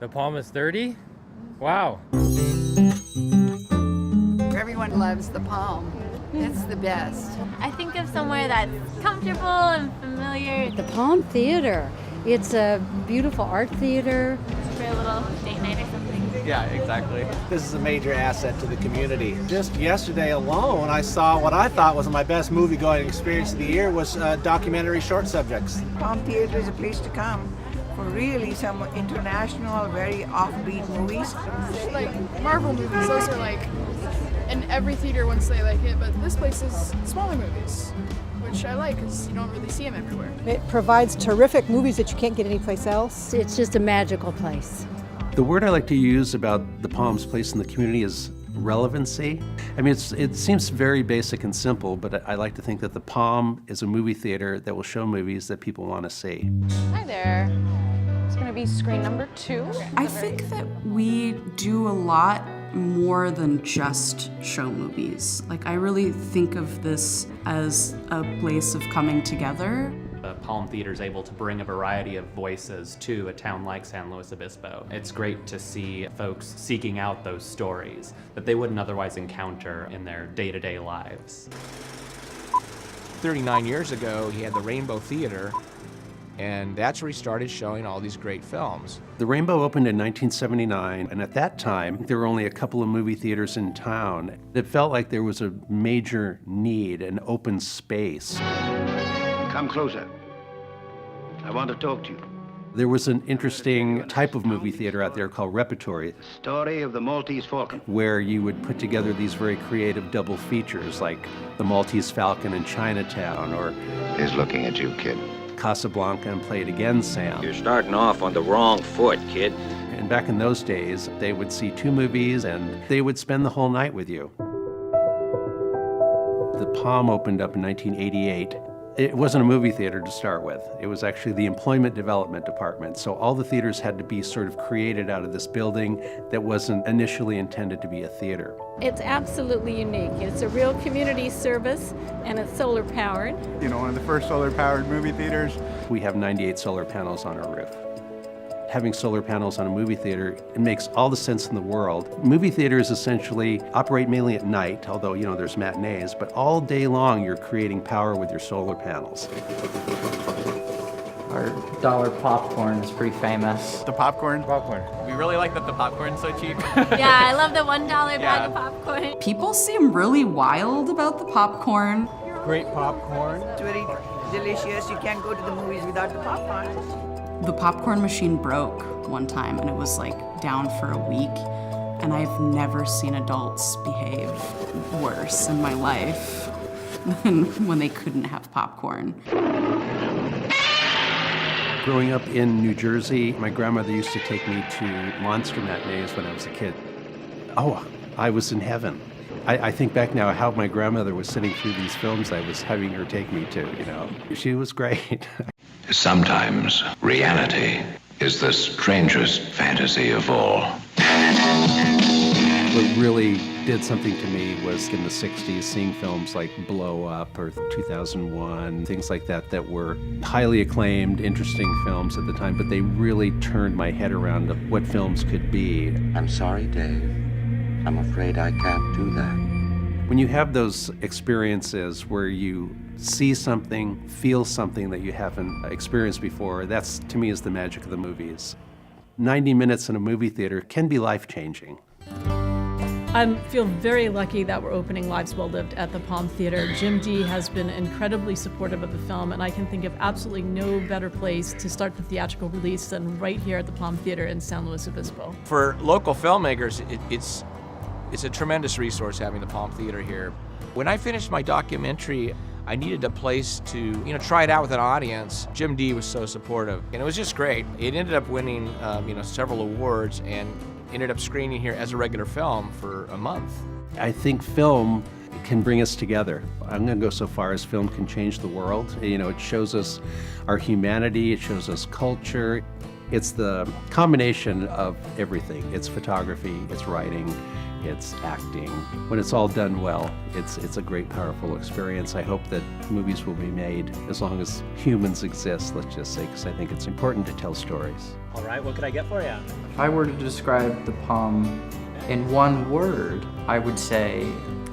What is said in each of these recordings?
The Palm is 30? Wow. Everyone loves the Palm. It's the best. I think of somewhere that's comfortable and familiar. The Palm Theater. It's a beautiful art theater. For a little date night or something. Yeah, exactly. This is a major asset to the community. Just yesterday alone, I saw what I thought was my best movie-going experience of the year was documentary short subjects. Palm Theater is a place to come for really some international, very offbeat movies. Like Marvel movies, those are like in every theater once they like it, but this place is smaller movies, which I like because you don't really see them everywhere. It provides terrific movies that you can't get anyplace else. It's just a magical place. The word I like to use about the Palm's place in the community is relevancy. I mean, it seems very basic and simple, but I like to think that the Palm is a movie theater that will show movies that people want to see. Hi there. It's going to be screen number 2. I think that we do a lot more than just show movies. Like, I really think of this as a place of coming together. The Palm Theater is able to bring a variety of voices to a town like San Luis Obispo. It's great to see folks seeking out those stories that they wouldn't otherwise encounter in their day-to-day lives. 39 years ago, he had the Rainbow Theater, and that's where he started showing all these great films. The Rainbow opened in 1979, and at that time, there were only a couple of movie theaters in town. It felt like there was a major need, an open space. Come closer. I want to talk to you. There was an interesting type of movie theater out there called Repertory. Story of the Maltese Falcon. Where you would put together these very creative double features like The Maltese Falcon in Chinatown or... He's looking at you, kid. Casablanca and Play It Again, Sam. You're starting off on the wrong foot, kid. And back in those days, they would see 2 movies and they would spend the whole night with you. The Palm opened up in 1988. It wasn't a movie theater to start with. It was actually the Employment Development Department. So all the theaters had to be sort of created out of this building that wasn't initially intended to be a theater. It's absolutely unique. It's a real community service and it's solar powered. You know, one of the first solar powered movie theaters. We have 98 solar panels on our roof. Having solar panels on a movie theater, it makes all the sense in the world. Movie theaters essentially operate mainly at night, although, you know, there's matinees, but all day long you're creating power with your solar panels. Our dollar popcorn is pretty famous. The popcorn? We really like that the popcorn's so cheap. Yeah, I love the $1 bag of popcorn. People seem really wild about the popcorn. Great popcorn. It's very delicious. You can't go to the movies without the popcorn. The popcorn machine broke one time and it was like down for a week, and I've never seen adults behave worse in my life than when they couldn't have popcorn. Growing up in New Jersey, my grandmother used to take me to monster matinees when I was a kid. Oh, I was in heaven. I think back now how my grandmother was sitting through these films I was having her take me to, you know. She was great. Sometimes reality is the strangest fantasy of all. What really did something to me was in the 60s, seeing films like Blow Up or 2001, things like that that were highly acclaimed, interesting films at the time, but they really turned my head around to what films could be. I'm sorry, Dave. I'm afraid I can't do that. When you have those experiences where you see something, feel something that you haven't experienced before, that's, to me, is the magic of the movies. 90 minutes in a movie theater can be life-changing. I feel very lucky that we're opening Lives Well Lived at the Palm Theater. Jim Dee has been incredibly supportive of the film, and I can think of absolutely no better place to start the theatrical release than right here at the Palm Theater in San Luis Obispo. For local filmmakers, it's a tremendous resource having the Palm Theater here. When I finished my documentary, I needed a place to, try it out with an audience. Jim Dee was so supportive, and it was just great. It ended up winning, several awards and ended up screening here as a regular film for a month. I think film can bring us together. I'm going to go so far as film can change the world. You know, it shows us our humanity, it shows us culture. It's the combination of everything. It's photography, it's writing, it's acting. When it's all done well, it's a great, powerful experience. I hope that movies will be made as long as humans exist, let's just say, because I think it's important to tell stories. All right, what could I get for you? If I were to describe the Palm in one word, I would say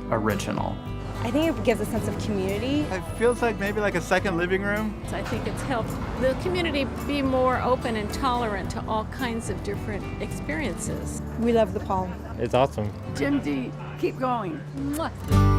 original. I think it gives a sense of community. It feels like maybe like a second living room. I think it's helped the community be more open and tolerant to all kinds of different experiences. We love the Palm. It's awesome. Jim D, keep going. Mwah.